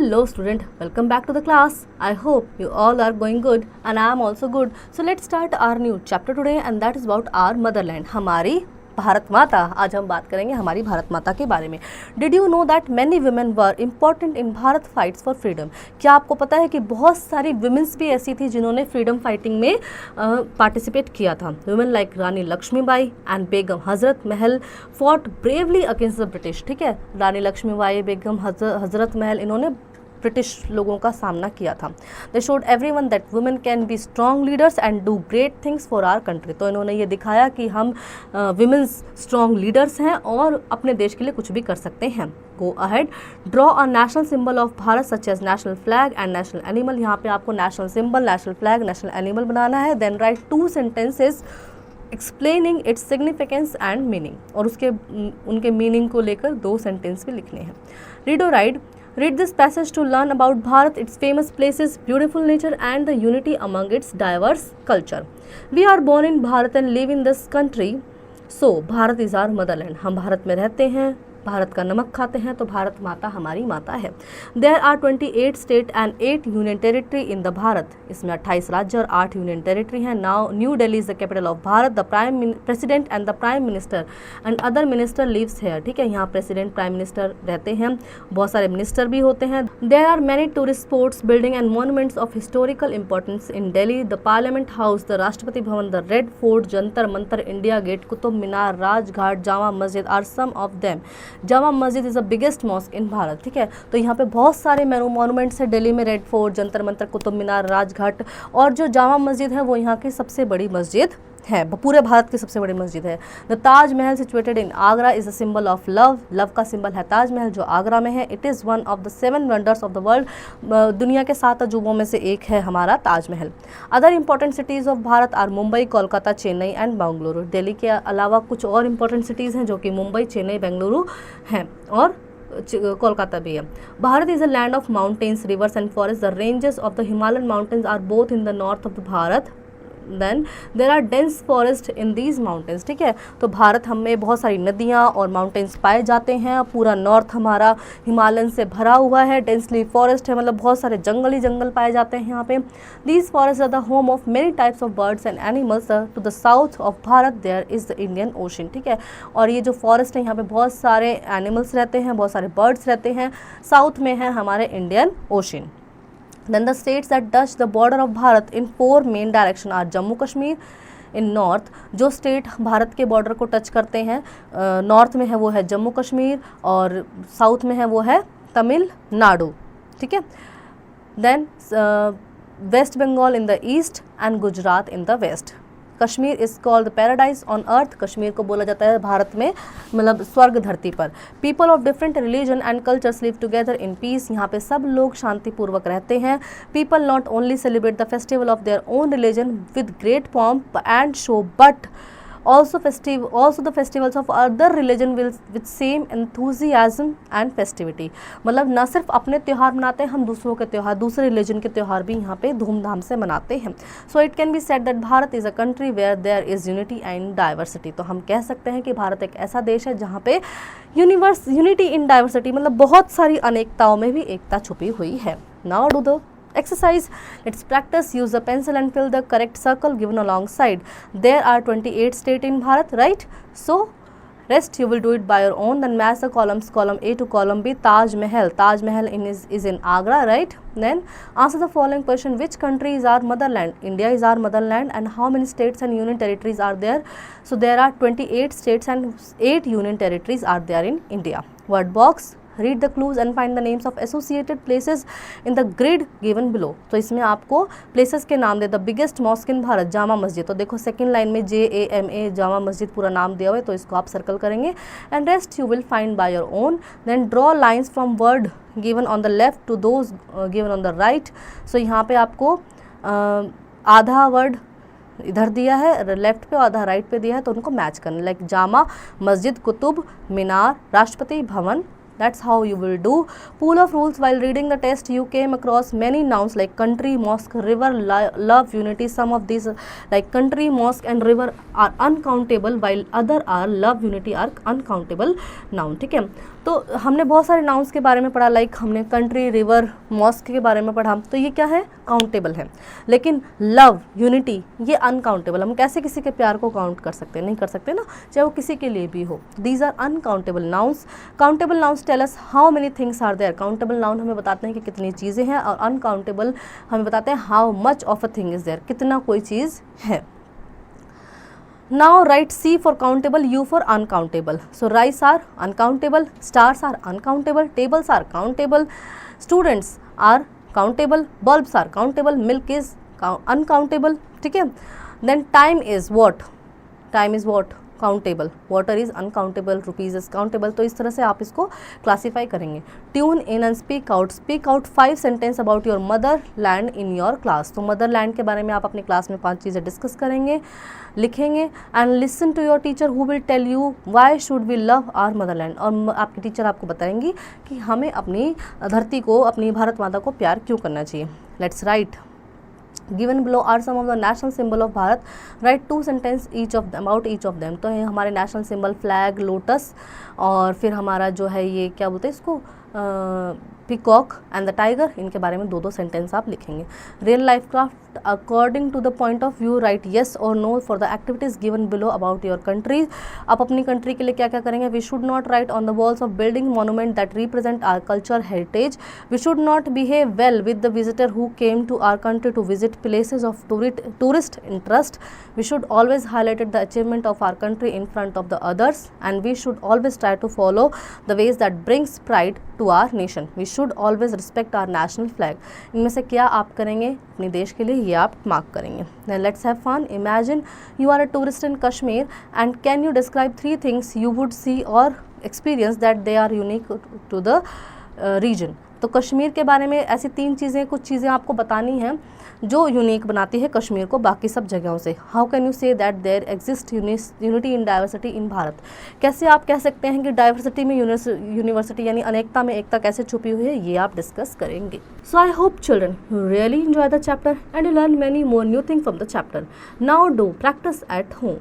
Hello student, welcome back to the class. I hope you all are going good and I am also good. So let's start our new chapter today and that is about our motherland. हमारी भारत माता. आज हम बात करेंगे हमारी भारत माता के बारे में. Did you know that many women were important in Bharat fights for freedom? क्या आपको पता है कि बहुत सारी वुमेन्स भी ऐसी थी जिन्होंने फ्रीडम फाइटिंग में पार्टिसिपेट किया था. Women like Rani Lakshmibai and Begum Hazrat Mahal fought bravely against the British. ठीक है, रानी लक्ष्मीबाई, बेगम हजरत महल, इन्होंने ब्रिटिश लोगों का सामना किया था. They showed everyone that women can be strong leaders and do great things for our country. तो इन्होंने ये दिखाया कि हम वुमेन्स स्ट्रॉन्ग लीडर्स हैं और अपने देश के लिए कुछ भी कर सकते हैं. Go ahead, draw a national symbol of Bharat such as national flag and national animal. यहाँ पे आपको national symbol, national flag, national animal बनाना है. Then write 2 sentences explaining its significance and meaning. और उनके मीनिंग को लेकर 2 सेंटेंस भी लिखने हैं. रीड और right. Read this passage to learn about Bharat, its famous places, beautiful nature and the unity among its diverse culture. We are born in Bharat and live in this country. So, Bharat is our motherland. हम भारत में रहते हैं, भारत का नमक खाते हैं, तो भारत माता हमारी माता है. There are 28 state and 8 union territory in the Bharat. इसमें 28 राज्य और 8 यूनियन टेरिटरी हैं. Now New Delhi is the capital of Bharat. The prime president and the prime minister and other minister lives here. ठीक है, यहाँ प्रेसिडेंट, प्राइम मिनिस्टर रहते हैं, बहुत सारे मिनिस्टर भी होते हैं. There are many tourist spots, building and monuments of historical importance in Delhi. The Parliament House, the Rashtrapati Bhavan, the Red Fort, Jantar Mantar, India Gate, Qutub Minar, Rajghat, Jama Masjid are some of them. Jama Masjid is the biggest mosque in Bharat. ठीक है, तो यहाँ पे बहुत सारे मॉन्यूमेंट्स है दिल्ली में. Red Fort, Jantar Mantar, Qutub Minar, Rajghat, और जो जामा मस्जिद है वो यहाँ की सबसे बड़ी मस्जिद है, पूरे भारत की सबसे बड़ी मस्जिद है. The Taj Mahal situated in Agra is a symbol of love. Love का सिंबल है ताजमहल जो आगरा में है. It is one of the 7 wonders of the world. दुनिया के 7 अजूबों में से एक है हमारा Taj Mahal. Other important cities of Bharat are Mumbai, Kolkata, Chennai and Bengaluru. Delhi के अलावा कुछ और इंपॉर्टेंट सिटीज़ हैं जो कि मुंबई, चेन्नई, बेंगलुरु हैं और कोलकाता भी है. Bharat is a land of mountains, rivers and forest. The ranges of the Himalayan mountains are both in the north of the Bharat. Then there are dense forest in these mountains. ठीक है, तो भारत हमें बहुत सारी नदियाँ और माउंटेन्स पाए जाते हैं. पूरा नॉर्थ हमारा हिमालयन से भरा हुआ है. डेंसली फॉरेस्ट है, मतलब बहुत सारे जंगल ही जंगल पाए जाते हैं यहाँ पे. These forest are the home of many types of birds and animals. To the south of Bharat there is the Indian ocean. ठीक है, और ये जो फॉरेस्ट है यहाँ पे बहुत सारे एनिमल्स रहते हैं, बहुत सारे बर्ड्स रहते हैं. साउथ में है हमारे Indian ocean. Then the states that touch the border of Bharat in 4 main direction are Jammu Kashmir in north. जो स्टेट भारत के बॉर्डर को टच करते हैं नॉर्थ में है वो है जम्मू कश्मीर और साउथ में है वो है तमिलनाडु. ठीक है, then West Bengal in the east and Gujarat in the west. Kashmir is called the paradise on earth. Kashmir को बोला जाता है भारत में मतलब स्वर्ग धरती पर. People of different religion and cultures live together in peace. यहाँ पे सब लोग शांतिपूर्वक रहते हैं. People not only celebrate the festival of their own religion with great pomp and show but also the festivals of other religion will with same enthusiasm and festivity. मतलब न सिर्फ अपने त्यौहार मनाते हैं हम, दूसरों के त्यौहार, दूसरे रिलीजन के त्यौहार भी यहाँ पे धूमधाम से मनाते हैं. So it can be said that Bharat is a country where there is unity and diversity. तो हम कह सकते हैं कि भारत एक ऐसा देश है जहाँ पे यूनिटी इन डाइवर्सिटी मतलब बहुत सारी अनेकताओं में भी एकता छुपी हुई है. Now do the exercise. Let's practice. Use the pencil and fill the correct circle given alongside. There are 28 states in Bharat, right? So rest you will do it by your own. Then match the columns, column A to column B. Taj Mahal. Taj Mahal is in Agra, right? Then answer the following question. Which country is our motherland? India is our motherland. And how many states and union territories are there? So there are 28 states and 8 union territories are there in India. Word box. Read the clues and find the names of associated places in the grid given below. तो इसमें आपको places के नाम दे. The biggest mosque in Bharat, Jama Masjid. तो देखो second line में JAMA Jama Masjid पूरा नाम दिया हुआ है, तो इसको आप सर्कल करेंगे. And rest you will find by your own. Then draw lines from word given on the left to those given on the right. So यहाँ पे आपको आधा वर्ड इधर दिया है लेफ्ट पे, आधा राइट पे दिया है, तो उनको मैच करना. Like Jama Masjid, Qutub Minar, Rashtrapati Bhavan. That's how you will do. Pool of rules. While reading the test you came across many nouns like country, mosque, river, love, unity. Some of these like country, mosque and river are uncountable while other are love, unity are uncountable noun. ठीक है, तो हमने बहुत सारे nouns के बारे में पढ़ा, लाइक हमने कंट्री, रिवर, मॉस्क के बारे में पढ़ा, तो ये क्या है, काउंटेबल है। लेकिन लव, यूनिटी, ये अनकाउंटेबल। हम कैसे किसी के प्यार को काउंट कर सकते हैं, नहीं कर सकते ना, चाहे वो किसी के लिए भी हो। These are uncountable nouns. Countable nouns tell us how many things are there. Countable noun हमें बताते हैं कि कितनी चीज़ें हैं, और अनकाउंटेबल हमें बताते हैं how much of a thing is there, कितना कोई चीज़ है। Now write C for countable, U for uncountable. So rice are uncountable, stars are uncountable, tables are countable, students are countable, bulbs are countable, milk is uncountable. ठीक है। Then time is what? Time is what? Countable, water is uncountable, rupees is countable. तो इस तरह से आप इसको classify करेंगे। Tune in and speak out. Speak out 5 sentence about your mother land in your class. तो मदर लैंड के बारे में आप अपनी क्लास में 5 चीज़ें डिस्कस करेंगे, लिखेंगे। And listen to your teacher who will tell you why should we love our motherland. और आपकी टीचर आपको बताएंगी कि हमें अपनी धरती को, अपनी भारत माता को प्यार क्यों करना चाहिए। Let's write. Given below are some of the national symbol of Bharat. Write 2 sentences each of them about each of them. तो है हमारे नेशनल सिंबल फ्लैग, लोटस, और फिर हमारा जो है ये क्या बोलते हैं इसको, पीकॉक एंड द टाइगर। इनके बारे में 2-2 सेंटेंस आप लिखेंगे। Real life craft according to the point of view write yes और no for the activities given below about your country. आप अपनी कंट्री के लिए क्या क्या करेंगे। We should not write on the walls of building monument that represent our culture heritage. We should not behave well with the visitor who came to our country to visit places of tourist interest. We should always highlighted the achievement of our country in front of the others and we should always try to follow the ways that brings pride to our nation. We should always respect our national flag. इनमें से क्या आप करेंगे अपने देश के लिए, ये आप मार्क करेंगे। Then let's have fun. Imagine you are a tourist in Kashmir and can you describe 3 things you would see or experience that they are unique to the region. तो कश्मीर के बारे में ऐसी 3 चीज़ें, कुछ चीज़ें आपको बतानी हैं जो यूनिक बनाती है कश्मीर को बाकी सब जगहों से। How can you say that there exist unity in diversity in Bharat. कैसे आप कह सकते हैं कि डाइवर्सिटी में यूनिवर्सिटी यानी अनेकता में एकता कैसे छुपी हुई है, ये आप डिस्कस करेंगे। So I hope children you really enjoy the chapter and you learn many more new thing from the chapter. Now do practice at home.